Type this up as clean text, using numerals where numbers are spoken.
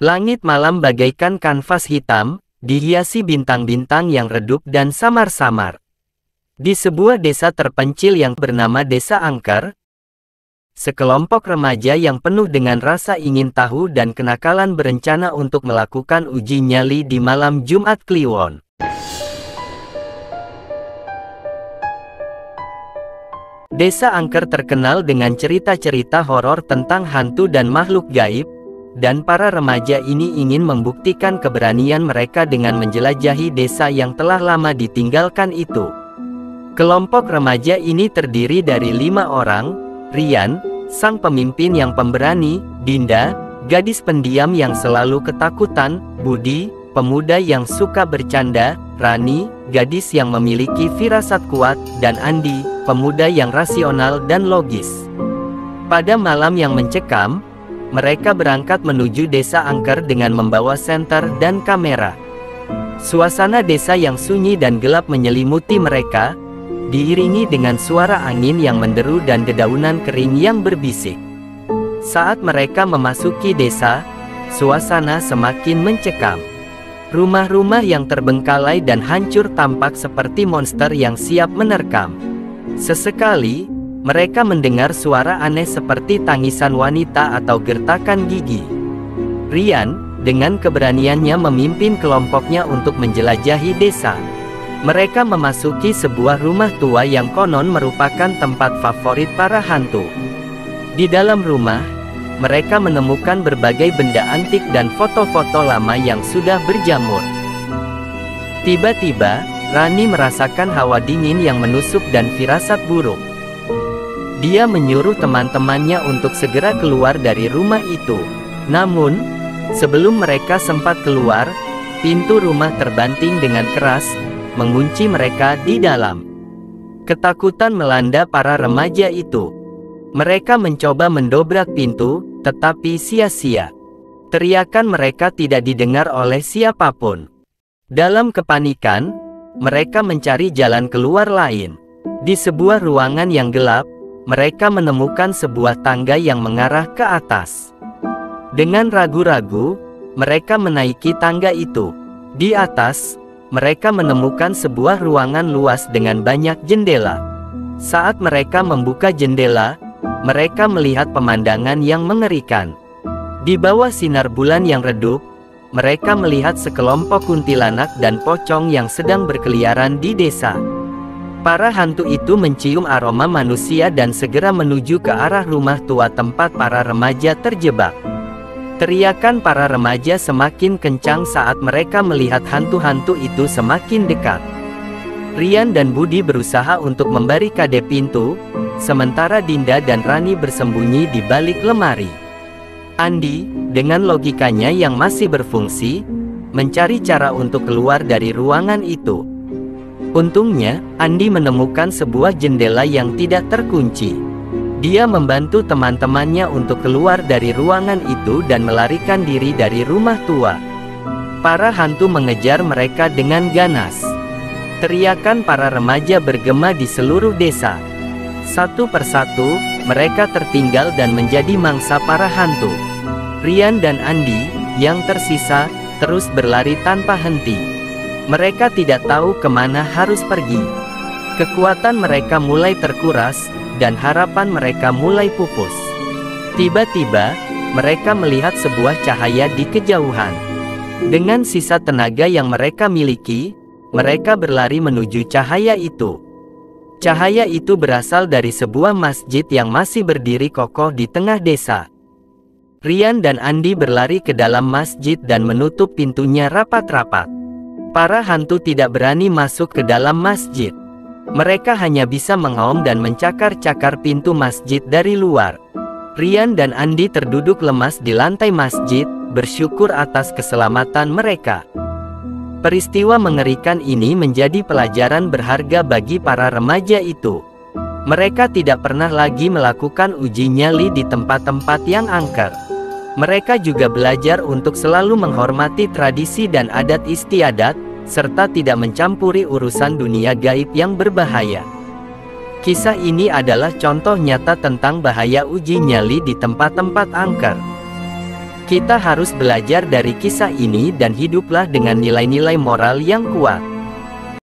Langit malam bagaikan kanvas hitam, dihiasi bintang-bintang yang redup dan samar-samar. Di sebuah desa terpencil yang bernama Desa Angker, sekelompok remaja yang penuh dengan rasa ingin tahu dan kenakalan berencana untuk melakukan uji nyali di malam Jumat Kliwon. Desa Angker terkenal dengan cerita-cerita horor tentang hantu dan makhluk gaib, dan para remaja ini ingin membuktikan keberanian mereka dengan menjelajahi desa yang telah lama ditinggalkan itu. Kelompok remaja ini terdiri dari 5 orang: Rian, sang pemimpin yang pemberani; Dinda, gadis pendiam yang selalu ketakutan; Budi, pemuda yang suka bercanda; Rani, gadis yang memiliki firasat kuat; dan Andi, pemuda yang rasional dan logis. Pada malam yang mencekam, mereka berangkat menuju Desa Angker dengan membawa senter dan kamera. Suasana desa yang sunyi dan gelap menyelimuti mereka, diiringi dengan suara angin yang menderu dan dedaunan kering yang berbisik. Saat mereka memasuki desa, suasana semakin mencekam. Rumah-rumah yang terbengkalai dan hancur tampak seperti monster yang siap menerkam. Sesekali, mereka mendengar suara aneh seperti tangisan wanita atau gertakan gigi. Rian, dengan keberaniannya memimpin kelompoknya untuk menjelajahi desa. Mereka memasuki sebuah rumah tua yang konon merupakan tempat favorit para hantu. Di dalam rumah, mereka menemukan berbagai benda antik dan foto-foto lama yang sudah berjamur. Tiba-tiba, Rani merasakan hawa dingin yang menusuk dan firasat buruk. Dia menyuruh teman-temannya untuk segera keluar dari rumah itu. Namun, sebelum mereka sempat keluar, pintu rumah terbanting dengan keras, mengunci mereka di dalam. Ketakutan melanda para remaja itu. Mereka mencoba mendobrak pintu, tetapi sia-sia. Teriakan mereka tidak didengar oleh siapapun. Dalam kepanikan, mereka mencari jalan keluar lain. Di sebuah ruangan yang gelap, mereka menemukan sebuah tangga yang mengarah ke atas. Dengan ragu-ragu, mereka menaiki tangga itu. Di atas, mereka menemukan sebuah ruangan luas dengan banyak jendela. Saat mereka membuka jendela, mereka melihat pemandangan yang mengerikan. Di bawah sinar bulan yang redup, mereka melihat sekelompok kuntilanak dan pocong yang sedang berkeliaran di desa. Para hantu itu mencium aroma manusia dan segera menuju ke arah rumah tua tempat para remaja terjebak. Teriakan para remaja semakin kencang saat mereka melihat hantu-hantu itu semakin dekat. Rian dan Budi berusaha untuk membarikade pintu, sementara Dinda dan Rani bersembunyi di balik lemari. Andi, dengan logikanya yang masih berfungsi, mencari cara untuk keluar dari ruangan itu. Untungnya, Andi menemukan sebuah jendela yang tidak terkunci. Dia membantu teman-temannya untuk keluar dari ruangan itu dan melarikan diri dari rumah tua. Para hantu mengejar mereka dengan ganas. Teriakan para remaja bergema di seluruh desa. Satu persatu, mereka tertinggal dan menjadi mangsa para hantu. Rian dan Andi, yang tersisa, terus berlari tanpa henti. Mereka tidak tahu kemana harus pergi. Kekuatan mereka mulai terkuras, dan harapan mereka mulai pupus. Tiba-tiba, mereka melihat sebuah cahaya di kejauhan. Dengan sisa tenaga yang mereka miliki, mereka berlari menuju cahaya itu. Cahaya itu berasal dari sebuah masjid yang masih berdiri kokoh di tengah desa. Rian dan Andi berlari ke dalam masjid dan menutup pintunya rapat-rapat. Para hantu tidak berani masuk ke dalam masjid. Mereka hanya bisa mengaum dan mencakar-cakar pintu masjid dari luar. Rian dan Andi terduduk lemas di lantai masjid, bersyukur atas keselamatan mereka. Peristiwa mengerikan ini menjadi pelajaran berharga bagi para remaja itu. Mereka tidak pernah lagi melakukan uji nyali di tempat-tempat yang angker. Mereka juga belajar untuk selalu menghormati tradisi dan adat istiadat, serta tidak mencampuri urusan dunia gaib yang berbahaya. Kisah ini adalah contoh nyata tentang bahaya uji nyali di tempat-tempat angker. Kita harus belajar dari kisah ini dan hiduplah dengan nilai-nilai moral yang kuat.